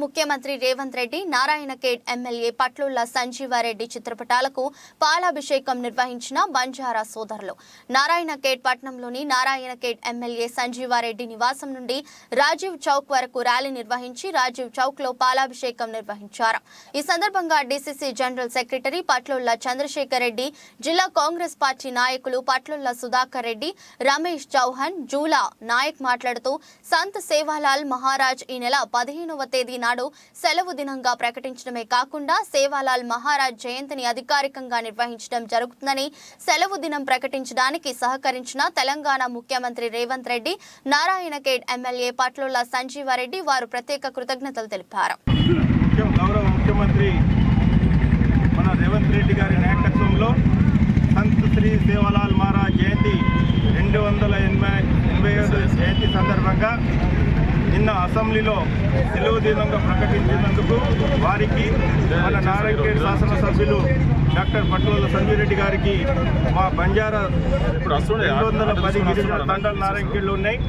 ముఖ్యమంత్రి రేవంత్ రెడ్డి నారాయణఖేడ్ ఎమ్మెల్యే పట్లుళ్ల సంజీవారెడ్డి చిత్రపటాలకు పాలాభిషేకం నిర్వహించిన బంజారా సోదరులు. నారాయణఖేడ్ పట్టణంలోని నారాయణఖేడ్ ఎమ్మెల్యే సంజీవారెడ్డి నివాసం నుండి రాజీవ్ చౌక్ వరకు ర్యాలీ నిర్వహించి రాజీవ్ చౌక్ లో పాలాభిషేకం నిర్వహించారు. ఈ సందర్భంగా DCC general secretary Patlulla Chandrashekar Reddy, జిల్లా కాంగ్రెస్ పార్టీ నాయకులు పట్లుళ్ల సుధాకర్ రెడ్డి, రమేష్ చౌహాన్, జూలా నాయక్ మాట్లాడుతూ సంత్ సేవాలాల్ మహారాజ్ ఈ నెల 15వ తేదీ నాడు సెలవు దినంగా ప్రకటించడమే కాకుండా సేవాలాల్ మహారాజ్ జయంతిని అధికారికంగా నిర్వహించడం జరుగుతుందని, సెలవు దినం ప్రకటించడానికి సహకరించిన తెలంగాణ ముఖ్యమంత్రి రేవంత్ రెడ్డి, నారాయణఖేడ్ ఎమ్మెల్యే పట్లుళ్ల సంజీవారెడ్డి వారు ప్రత్యేక కృతజ్ఞతలు తెలిపారు. గౌరవ ముఖ్యమంత్రి మన రేవంత్ రెడ్డి గారి నాయకత్వంలో సంత్ శ్రీ సేవాలాల్ మహారాజ్ జయంతి 285వ జయంతి సందర్భంగా నిన్న అసెంబ్లీలో సెలవు దినంగా ప్రకటించినందుకు వారికి మన నారాయణఖేడ్ శాసనసభ్యులు డాక్టర్ పట్లుళ్ల సంజీరెడ్డి గారికి మా బంజారా 210 గిరిజన తండాలు నారాయణఖేడ్లో ఉన్నాయి.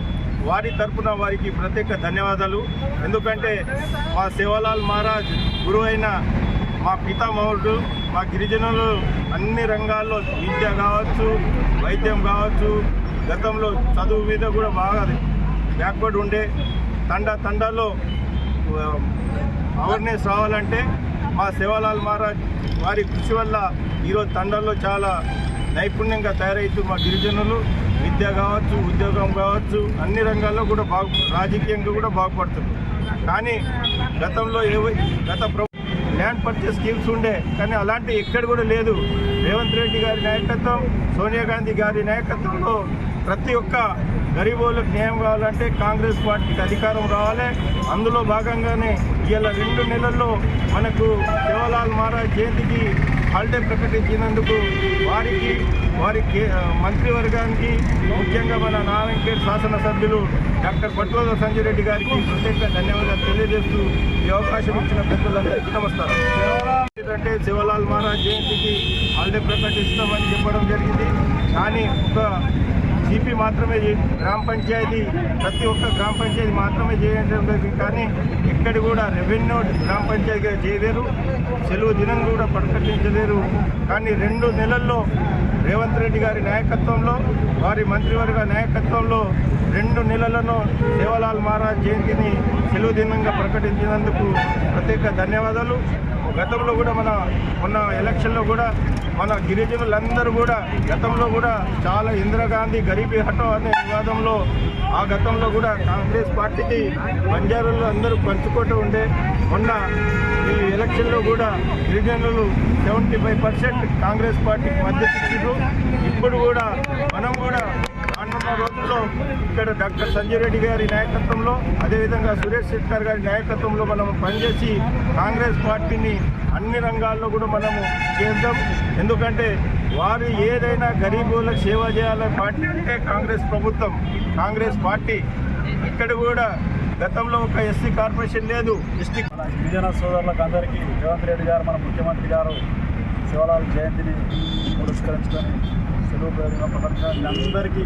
వారి తరఫున వారికి ప్రత్యేక ధన్యవాదాలు. ఎందుకంటే మా సేవాలాల్ మహారాజ్ గురువు అయిన మా పితామహుడు మా గిరిజనులు అన్ని రంగాల్లో విద్య కావచ్చు, వైద్యం కావచ్చు, గతంలో చదువు మీద కూడా బాగా బ్యాక్వర్డ్ ఉండే తండాల్లో అవేర్నెస్ రావాలంటే మా సేవాలాల్ మహారాజ్ వారి కృషి వల్ల ఈరోజు తండాల్లో చాలా నైపుణ్యంగా తయారవుతూ మా గిరిజనులు విద్య కావచ్చు, ఉద్యోగం కావచ్చు, అన్ని రంగాల్లో కూడా రాజకీయంగా కూడా బాగుపడుతుంది. కానీ గతంలో ల్యాండ్ పర్చేస్ స్కీమ్స్ ఉండే, కానీ అలాంటి ఎక్కడ కూడా లేదు. రేవంత్ రెడ్డి గారి నాయకత్వం, సోనియా గాంధీ గారి నాయకత్వంలో ప్రతి ఒక్క గరీబోళ్ళకు న్యాయం కావాలంటే కాంగ్రెస్ పార్టీకి అధికారం రావాలి. అందులో భాగంగానే ఇవాళ 2 నెలల్లో మనకు సేవాలాల్ మహారాజ్ జయంతికి హాలిడే ప్రకటించినందుకు వారి మంత్రివర్గానికి, ముఖ్యంగా మన నారాయణఖేడ్ శాసనసభ్యులు డాక్టర్ పట్లుళ్ల సంజీరెడ్డి గారికి ప్రత్యేక ధన్యవాదాలు తెలియజేస్తూ ఈ అవకాశం ఇచ్చిన పెద్దలందరికీ నమస్కారం. ఏంటంటే సేవాలాల్ మహారాజ్ జయంతికి హాలిడే ప్రకటిస్తామని చెప్పడం జరిగింది. కానీ ఒక జీపీ మాత్రమే గ్రామ పంచాయతీ, ప్రతి ఒక్క గ్రామ పంచాయతీ మాత్రమే చేయడం జరిగింది. కానీ ఎక్కడి కూడా రెవెన్యూ గ్రామ పంచాయతీగా చేయలేరు, సెలవు దినం కూడా ప్రకటించలేరు. కానీ 2 నెలల్లో రేవంత్ రెడ్డి గారి నాయకత్వంలో, వారి మంత్రివర్గ నాయకత్వంలో 2 నెలలను సేవాలాల్ మహారాజ్ జయంతిని సెలవు దినంగా ప్రకటించినందుకు ప్రత్యేక ధన్యవాదాలు. గతంలో కూడా మొన్న ఎలక్షన్లో కూడా మన గిరిజనులందరూ కూడా గతంలో కూడా చాలా ఇందిరాగాంధీ గరీబీ హఠో అనే వివాదంలో ఆ గతంలో కూడా కాంగ్రెస్ పార్టీకి బంజారాలు అందరూ పంచుకుంటూ ఉండే. మొన్న ఈ ఎలక్షన్లో కూడా గిరిజనులు 75% కాంగ్రెస్ పార్టీకి మద్దతు ఇచ్చారు. ఇప్పుడు కూడా మనం కూడా రానున్న రోజుల్లో ఇక్కడ డాక్టర్ సంజీరెడ్డి గారి నాయకత్వంలో, అదేవిధంగా సురేష్ శెట్కర్ గారి నాయకత్వంలో మనం పనిచేసి కాంగ్రెస్ పార్టీని అన్ని రంగాల్లో కూడా మనము చేద్దాం. ఎందుకంటే వారు ఏదైనా గరీబులకు సేవ చేయాలనే పార్టీ అంటే కాంగ్రెస్ ప్రభుత్వం, కాంగ్రెస్ పార్టీ. ఇక్కడ కూడా గతంలో ఒక ఎస్సీ కార్పొరేషన్ లేదు. గిరిజన సోదరులకు అందరికీ రేవంత్ రెడ్డి గారు, మన ముఖ్యమంత్రి గారు సేవాలాల్ జయంతిని పురస్కరించుకొని సెలవు ప్రకటించడానికి అందరికీ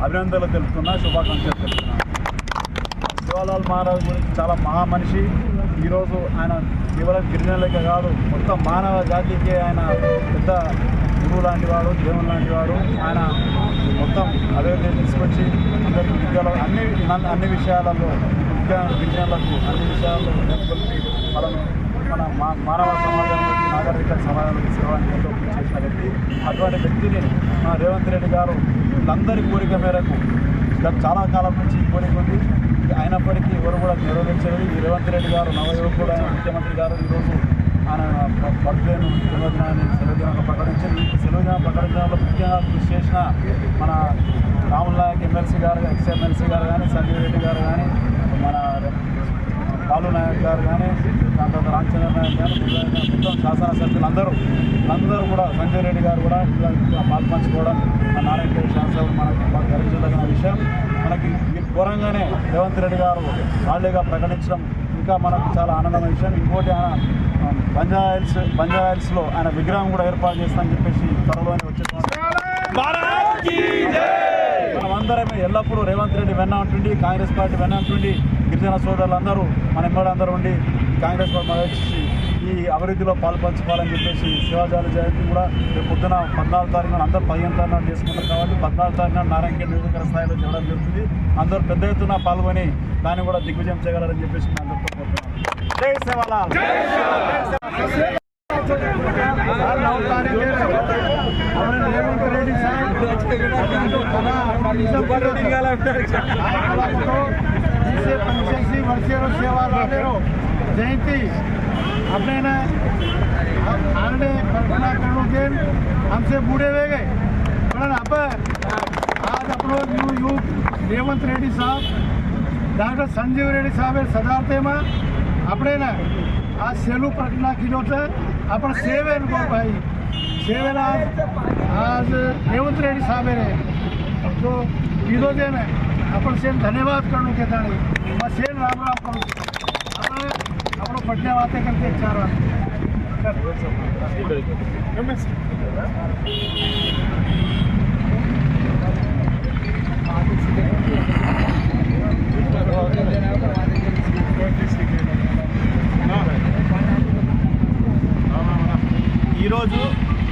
అభినందనలు తెలుపుతున్నా, శుభాకాంక్షలు తెలుపుతున్నా. సేవాలాల్ మహారాజ్ గురించి చాలా మహామనిషి. ఈరోజు ఆయన కేవలం గిరిజనులకే కాదు, మొత్తం మానవ జాతికి ఆయన పెద్ద గురువు లాంటి వాడు, దేవుని లాంటి వాడు. ఆయన మొత్తం అవేర్నెస్ తీసుకొచ్చి అందరికీ విద్యలో అన్ని విషయాలలో, గిరిజనులకు అన్ని విషయాల్లో నెలకొల్పి వాళ్ళను మన మానవ సమాజంలోకి, నాగరిక సమాజంలోకి సేవని ఎంతో చేసిన వ్యక్తి. అటువంటి వ్యక్తిని మన రేవంత్ రెడ్డి గారు వీళ్ళందరి కోరిక మేరకు చాలా కాలం నుంచి కోరిక ఉంది, అయినప్పటికీ ఎవరు కూడా నెరవేర్చలేదు. ఈ రేవంత్ రెడ్డి గారు నవయువకుడు అయిన ముఖ్యమంత్రి గారు ఈరోజు ఆయన బర్త్డేను సెలవు దినాన్ని సెలవు దినంగా ప్రకటించారు. ఈ సెలవు దినం ప్రకటించడంలో ముఖ్యంగా కృషి చేసిన మన రాముల్ నాయక్ ఎమ్మెల్సీ గారు, ఎక్స్ఎమ్మెల్సీ గారు కానీ, సంజీవ్ రెడ్డి గారు కానీ, మన బాలు నాయక్ గారు కానీ, దాని తర్వాత రామచంద్ర నాయక్ గారు, మొత్తం శాసనసభ్యులు అందరూ కూడా, సంజయ్ రెడ్డి గారు కూడా పాల్పంచుకోవడం మన నారాయణఖేడ్ శాసనసభ్యులు మనకు బాగా గర్వించదగిన విషయం. మనకి ఘోరంగానే రేవంత్ రెడ్డి గారు హాలిడేగా ప్రకటించడం ఇంకా మనకు చాలా ఆనందమైన విషయం. ఇంకోటి ఆయన బంజారాహిల్స్లో ఆయన విగ్రహం కూడా ఏర్పాటు చేస్తామని చెప్పేసి త్వరలోనే వచ్చేటువంటి మనమందరమే ఎల్లప్పుడూ రేవంత్ రెడ్డి వెన్న ఉంటుండి, కాంగ్రెస్ పార్టీ వెన్న ఉంటుండి, గిరిజన సోదరులందరూ మన ఎమ్మడందరూ ఉండి కాంగ్రెస్ పార్టీ మద్దతు ఇచ్చి ఈ అభివృద్ధిలో పాల్పంచుకోవాలని చెప్పేసి శివాజీ జయంతి కూడా రేపు పొద్దున 14 తారీఖున అందరూ 15 తారీఖున చేసుకుంటారు కాబట్టి 14 తారీఖున నారాయణఖేడ్ నియోజకవర్గ స్థాయిలో చేయడం జరుగుతుంది. అందరూ పెద్ద ఎత్తున పాల్గొని దాన్ని కూడా దిగ్విజయం చేయగలరని చెప్పేసి నేను అందరితో కోరుతున్నాను. జై సేవాలాల్. जिससे 85 वर्षीय सेवालाल जयंती अपने ने आने कल्पना करो के हमसे बूढ़े हुए गए पण अब आज अपनो युग रेवंत रेड्डी साहब डॉक्टर संजीव रेड्डी साहब सदारते में अपने ने आज सेलू प्रकटना किलो से अपन सेवे को भाई सेवेन आज रेवंत रेड्डी साहब ने तो किलो जे ने अपन सेन धन्यवाद करूँ के ताणी मैं सेन राम राम करूँ अपने अपनो पटने बातें करके 4 बात